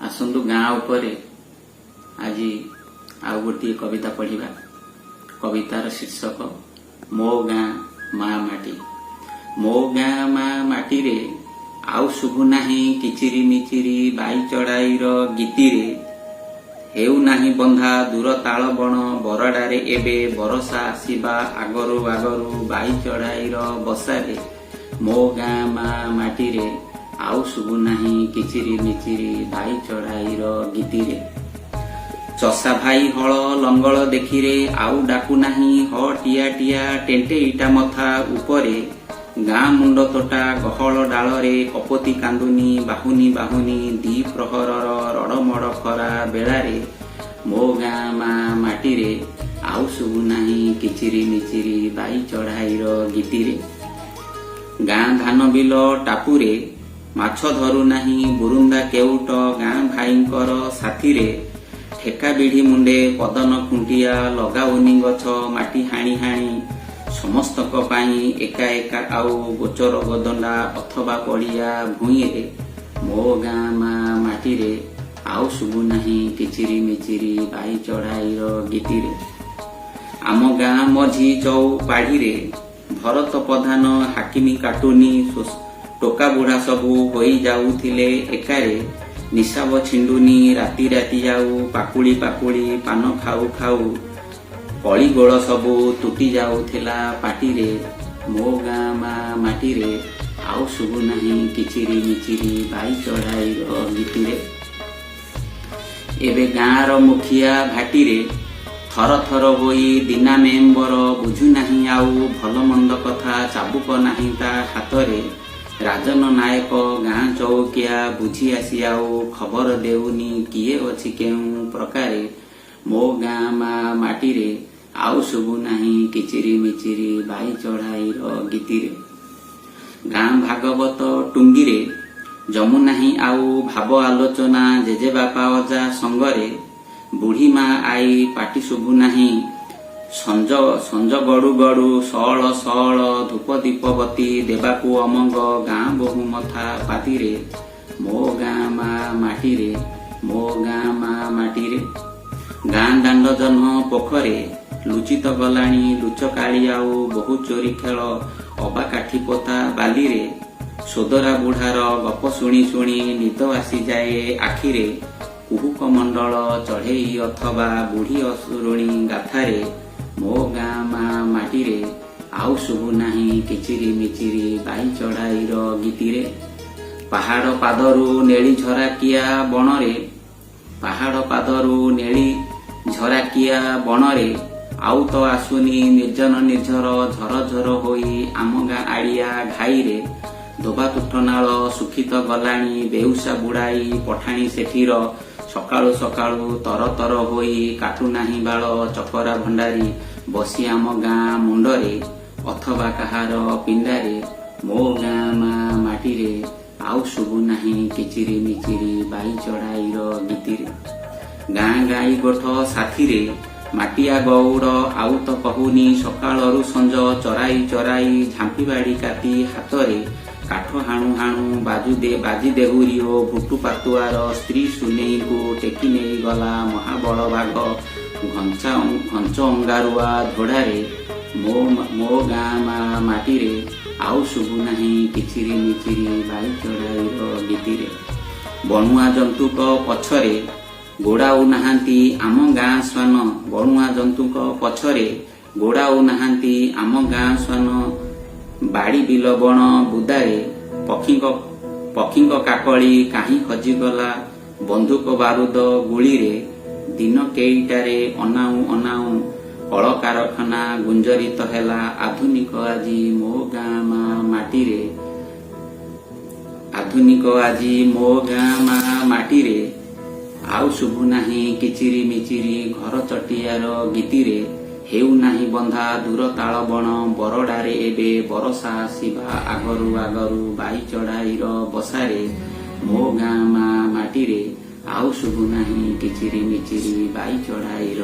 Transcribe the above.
आसंतु गाँ उपरे आज आउ गोटे कविता पढ़िबा। कवितार शीर्षक मो गाँ माँ माटी। मो गाँ माँ माटी रे आउ शुभु नाही किचिरी मिचिरी बाई चढ़ाईर गीतिरे हेउ नाही बंधा दूर ताल बण बरडारे एबे बरसा आसीबा आगरू आगरू बाई चढ़ाईर बसारे मो गाँ माँ माटी रे आउ शुभु नाही किचिरी मिचिरी बाई चढ़ाईर गीतिरे चषा भाई हल लंगल देखिरे आउ डाकु नाही ह टिया टिया टेंटे इटा मथा उपरे गाँ मुंड तोटा गहल डालरे कपति कांदुनी बाहुनी बाहुनी दी प्रहरर रड़मड़ खरा बेलारे मो गाँ माँ माटी रे आउ शुभु नाही किचिरी मिचिरी बाई चढ़ाईर गीतिरे गाँ धान बिल टापुरे माछ धरु नाही बुरुंदा केउट गाँ भाईंकर साथीरे ठेका बिढ़ी मुंडे पदन खुंटिया लगाउनी गछ माटी हाणी हाणी समस्तक पाई एका एका आउ गोचर गदंडा अथवा पड़िया भूईरे मो गाँ माँ माटी रे आउ शुभु नाही किचिरी मिचिरी बाई चढ़ाईर गीतिरे आम गाँ मझी चौ पाढ़ी रे भरत प्रधान हाकिमी काटुनी टोका बुढ़ा सबू होई जाउथिले एकारे निशाब छिंडुनी राति राति जाऊ पाकुड़ी पाकुड़ी पान खाऊ खाऊ कली गोड़ सबू तुटी जाउथिला पाटिरे मो गाँ माँ माटी रे आउ शुभु नाही किचिरी मिचिरी बाई चढ़ाईर गीतिरे एबे गाँर मुखिया घाटीरे थर थर होई दिना मेम्बर बुझु नाही आउ भल मंद कथा चाबुक नाही ता हातरे राजन नायक गाँ चौकिया बुझी आसी आउ खबर देउनी किए अछि केउ प्रकारे मो गाँ माँ माटी रे आउ शुभु नाही किचिरी मिचिरी बाई चढ़ाईर गीतिरे गाँ भागवत टुंगीरे जमु नाही आउ भाव आलोचना जेजे बापा अजा संगरे बुढ़ी माँ आई पाटी शुभु नाही संज संज गड़ु गड़ु सळ सळ धूप दीपबती देवाकू अमंग गाँ बहु मथा पातिरे मो गाँ माँ माटी रे मो गाँ माँ माटी रे गाँ दांड जन्ह पोखरे लुचित गलाणी लुचकाली आउ बहु चोरी खेल अबा काठी पोता बाली रे सोदरा बुढ़ार गप शुणी शुणी निद आसी जाए आखिरे कुहुक मंडल चढ़ेई अथवा बुढ़ी असुरुणी गाथारे मो गाँ माँ माटी रे आउ शुभु नाही किचिरी मिचिरी बाई चढ़ाईर गीतिरे पहाड़ पादरू नेली झराकिया बणरे पहाड़ पादरू नेली झराकिया बणरे आउ तो आसुनी निर्जन निर्झर झर झर होई आम गाँ आड़िया घाईरे धोबा तुठनाल सुखित गलाणी बेउसा बुड़ाई पठाणी सेठीर सकाळु सकाळु तर तर होई काटु नाही बाळ चकरा भंडारी बसी आम गाँ मुंडरे अथवा कहार पिंडारे मो गाँ माँ माटी रे आउ शुभु नाही किचिरी मिचिरी बाई चढ़ाईर गीतिरे गाँ गाई गोठ साथीरे माटिया गौड़ आउ तो कहूनी सकाळरू संज चराई चराई झांपी बाड़ी काती हातरे काठ हाणु हाणु बाजी देहुरी ओ भुटु पातुआर स्त्री सुनेई को टेकी नहीं गला महाबल बाघ घंच अंगारुआ धोड़ारे मो गाँ माँ माटी रे आउ शुभु नाही किचिरी मिचिरी बाई चढ़ाईर गीतिरे बणुआ जंतुक पछरे गोड़ाऊ नाहांती आम गाँ स्वान बणुआ जंतुक पछरे गोड़ाऊ नाहांती आम गाँ स्वान बाड़ी बिल बण बुदारे पक्षीक काकली काहीं खजिगला बंदूक बारूद गुली रे दिन केईटारे अनाऊ अनाऊ कल कारखाना गुंजरित हेला आधुनिक आजी मो गाँ माँ माटी रे आधुनिक आजी मो गाँ माँ माटी रे आउ शुभु नाही किचिरी मिचिरी घर चटियार गीतिरे हेउ नाही बंधा दूर ताल बण बरडारे एबे बरसा आसीबा आगरू आगरू बाई चढ़ाईर बसारे मो गाँ माँ माटी रे आउ शुभु नाही किचिरी मिचिरी बाई चढ़ाईर